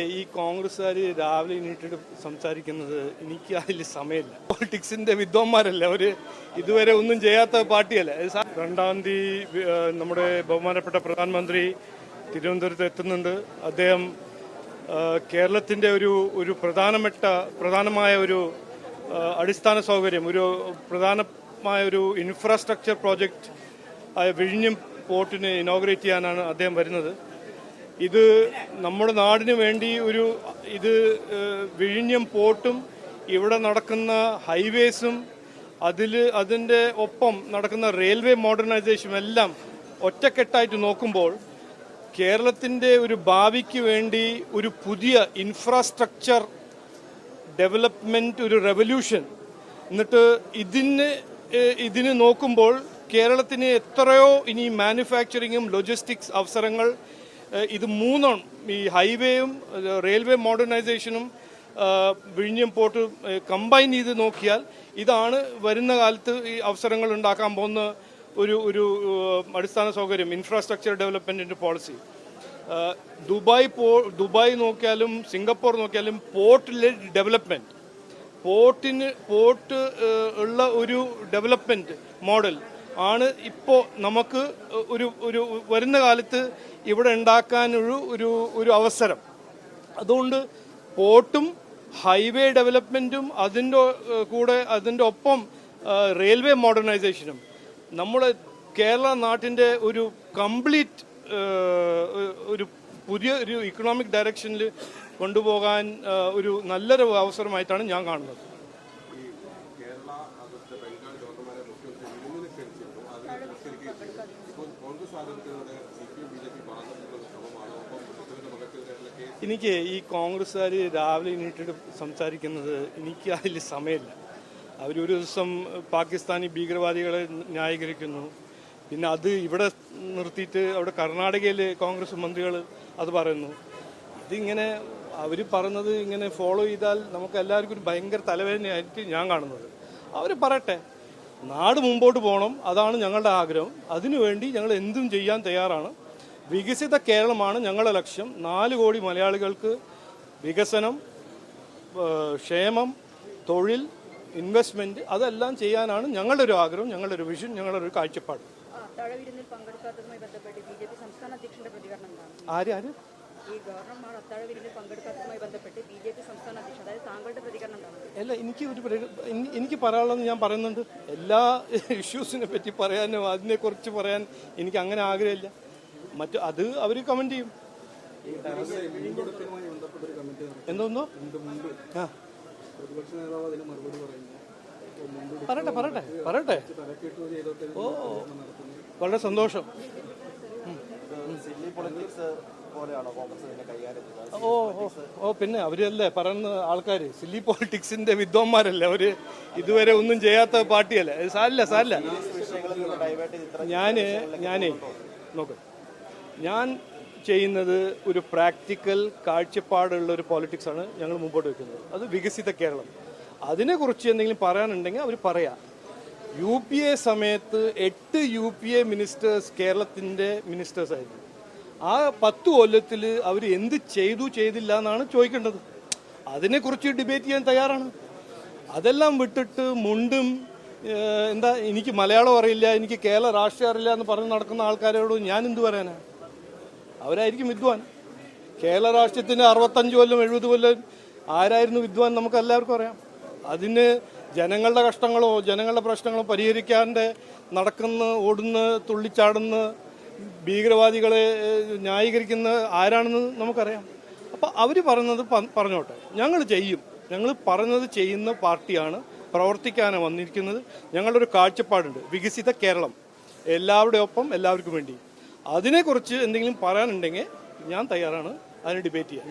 ഈ കോൺഗ്രസ്സുകാർ രാവിലെ എണീറ്റിട്ട് സംസാരിക്കുന്നത് എനിക്ക് അതിൽ സമയമില്ല. പൊളിറ്റിക്സിന്റെ വിദ്വാന്മാരല്ല, അവര് ഇതുവരെ ഒന്നും ചെയ്യാത്ത പാർട്ടിയല്ല. 2-ാം തീയതി നമ്മുടെ ബഹുമാനപ്പെട്ട പ്രധാനമന്ത്രി തിരുവനന്തപുരത്ത് എത്തുന്നുണ്ട്. അദ്ദേഹം കേരളത്തിന്റെ ഒരു പ്രധാനമായ ഒരു അടിസ്ഥാന സൗകര്യം, ഒരു പ്രധാനമായ ഒരു ഇൻഫ്രാസ്ട്രക്ചർ പ്രോജക്റ്റ് ആയ വിഴിഞ്ഞം പോർട്ടിന് ഇനോഗ്രേറ്റ് ചെയ്യാനാണ് അദ്ദേഹം വരുന്നത്. ഇത് നമ്മുടെ നാടിന് വേണ്ടി വിഴിഞ്ഞം പോർട്ടും ഇവിടെ നടക്കുന്ന ഹൈവേസും അതിൻ്റെ ഒപ്പം നടക്കുന്ന റെയിൽവേ മോഡേണൈസേഷനും എല്ലാം ഒറ്റക്കെട്ടായിട്ട് നോക്കുമ്പോൾ കേരളത്തിൻ്റെ ഒരു ഭാവിക്ക് വേണ്ടി ഒരു പുതിയ ഇൻഫ്രാസ്ട്രക്ചർ ഡെവലപ്മെൻറ്റ്, ഒരു റെവല്യൂഷൻ. എന്നിട്ട് ഇതിന് നോക്കുമ്പോൾ കേരളത്തിന് എത്രയോ ഇനി മാനുഫാക്ചറിങ്ങും ലോജിസ്റ്റിക്സ് അവസരങ്ങൾ, ഇത് മൂന്നും, ഈ ഹൈവേയും റെയിൽവേ മോഡേണൈസേഷനും വിഴിഞ്ഞം പോർട്ട് കമ്പൈൻ ചെയ്ത് നോക്കിയാൽ ഇതാണ് വരുന്ന കാലത്ത് ഈ അവസരങ്ങൾ ഉണ്ടാക്കാൻ പോകുന്ന ഒരു അടിസ്ഥാന സൗകര്യം, ഇൻഫ്രാസ്ട്രക്ചർ ഡെവലപ്മെൻറ്റിൻ്റെ പോളിസി. ദുബായ് നോക്കിയാലും സിംഗപ്പൂർ നോക്കിയാലും പോർട്ടിലെ ഡെവലപ്മെൻറ്റ്, പോർട്ട് ഉള്ള ഒരു ഡെവലപ്മെൻറ്റ് മോഡൽ ആണ് ഇപ്പോൾ നമുക്ക് ഒരു വരുന്ന കാലത്ത് ഇവിടെ ഉണ്ടാക്കാനൊരു അവസരം. അതുകൊണ്ട് പോർട്ടും ഹൈവേ ഡെവലപ്മെൻറ്റും അതിൻ്റെ ഒപ്പം റെയിൽവേ മോഡേണൈസേഷനും നമ്മുടെ കേരള നാട്ടിൻ്റെ ഒരു കംപ്ലീറ്റ് പുതിയ ഇക്കണോമിക് ഡയറക്ഷനിൽ കൊണ്ടുപോകാൻ ഒരു നല്ലൊരു അവസരമായിട്ടാണ് ഞാൻ കാണുന്നത്. എനിക്ക് ഈ കോൺഗ്രസ്സുകാർ രാവിലെ എണീറ്റിട്ട് സംസാരിക്കുന്നത് എനിക്ക് അതിൽ സമയമില്ല. അവരൊരു ദിവസം പാകിസ്ഥാനി ഭീകരവാദികളെ ന്യായീകരിക്കുന്നു, പിന്നെ അത് ഇവിടെ നിർത്തിയിട്ട് അവിടെ കർണാടകയിൽ കോൺഗ്രസ് മന്ത്രികൾ അത് പറയുന്നു. ഇതിങ്ങനെ അവർ പറയുന്നത് ഇങ്ങനെ ഫോളോ ചെയ്താൽ നമുക്ക് എല്ലാവർക്കും ഒരു ഭയങ്കര തലവേദനയായിട്ട് ഞാൻ കാണുന്നത്. അവർ പറയട്ടെ, നാട് മുമ്പോട്ട് പോകണം, അതാണ് ഞങ്ങളുടെ ആഗ്രഹം. അതിനുവേണ്ടി ഞങ്ങൾ എന്തും ചെയ്യാൻ തയ്യാറാണ്. വികസിത കേരളമാണ് ഞങ്ങളുടെ ലക്ഷ്യം. 4 കോടി മലയാളികൾക്ക് വികസനം, ക്ഷേമം, തൊഴിൽ, ഇൻവെസ്റ്റ്മെന്റ്, അതെല്ലാം ചെയ്യാനാണ് ഞങ്ങളുടെ ഒരു ആഗ്രഹം, ഞങ്ങളുടെ ഒരു വിഷൻ, ഞങ്ങളുടെ ഒരു കാഴ്ചപ്പാട്. അല്ല, എനിക്ക് പറയാനുള്ളത് ഞാൻ പറയുന്നുണ്ട്. എല്ലാ ഇഷ്യൂസിനെ പറ്റി പറയാനും അതിനെക്കുറിച്ച് പറയാൻ എനിക്ക് അങ്ങനെ ആഗ്രഹമില്ല. അത് അവർ കമന്റ് ചെയ്യും. എന്തോന്നോ പറയട്ടെ. ഓ, വളരെ സന്തോഷം. ഓ പിന്നെ അവരല്ലേ പറയുന്ന ആൾക്കാർ, സില്ലി പൊളിറ്റിക്സിന്റെ വിദ്വാന്മാരല്ല, അവര് ഇതുവരെ ഒന്നും ചെയ്യാത്ത പാർട്ടിയല്ല. സാരില്ല. ഞാനേ നോക്ക്, ഞാൻ ചെയ്യുന്നത് ഒരു പ്രാക്ടിക്കൽ കാഴ്ചപ്പാടുള്ള ഒരു പോളിറ്റിക്സാണ് ഞങ്ങൾ മുമ്പോട്ട് വെക്കുന്നത്. അത് വികസിത കേരളം. അതിനെക്കുറിച്ച് എന്തെങ്കിലും പറയാനുണ്ടെങ്കിൽ അവർ പറയാം. UPA സമയത്ത് 8 UPA മിനിസ്റ്റേഴ്സ് കേരളത്തിൻ്റെ മിനിസ്റ്റേഴ്സായിരുന്നു. ആ 10 കൊല്ലത്തിൽ അവർ എന്ത് ചെയ്തില്ല എന്നാണ് ചോദിക്കേണ്ടത്. അതിനെക്കുറിച്ച് ഡിബേറ്റ് ചെയ്യാൻ തയ്യാറാണ്. അതെല്ലാം വിട്ടിട്ട് മുണ്ടും എനിക്ക് മലയാളം അറിയില്ല, എനിക്ക് കേരള രാഷ്ട്രീയം അറിയില്ല എന്ന് പറഞ്ഞ് നടക്കുന്ന ആൾക്കാരോട് ഞാൻ എന്ത് പറയാനാണ്? അവരായിരിക്കും വിദ്വാൻ. കേരള രാഷ്ട്രീയത്തിന് 65 കൊല്ലം 70 കൊല്ലം ആരായിരുന്നു വിദ്വാൻ നമുക്ക് എല്ലാവർക്കും അറിയാം. അതിന് ജനങ്ങളുടെ കഷ്ടങ്ങളോ ജനങ്ങളുടെ പ്രശ്നങ്ങളോ പരിഹരിക്കാണ്ട് ഓടുന്ന തുള്ളിച്ചാടുന്ന ഭീകരവാദികളെ ന്യായീകരിക്കുന്ന ആരാണെന്ന് നമുക്കറിയാം. അപ്പം അവർ പറയുന്നത് പറഞ്ഞോട്ടെ, ഞങ്ങൾ പറയുന്നത് ചെയ്യുന്ന പാർട്ടിയാണ്, പ്രവർത്തിക്കാനാണ് വന്നിരിക്കുന്നത്. ഞങ്ങളുടെ ഒരു കാഴ്ചപ്പാടുണ്ട്, വികസിത കേരളം, എല്ലാവരുടെ ഒപ്പം എല്ലാവർക്കും വേണ്ടി. അതിനെക്കുറിച്ച് എന്തെങ്കിലും പറയാനുണ്ടെങ്കിൽ ഞാൻ തയ്യാറാണ് അതിന് ഡിബേറ്റ് ചെയ്യാൻ.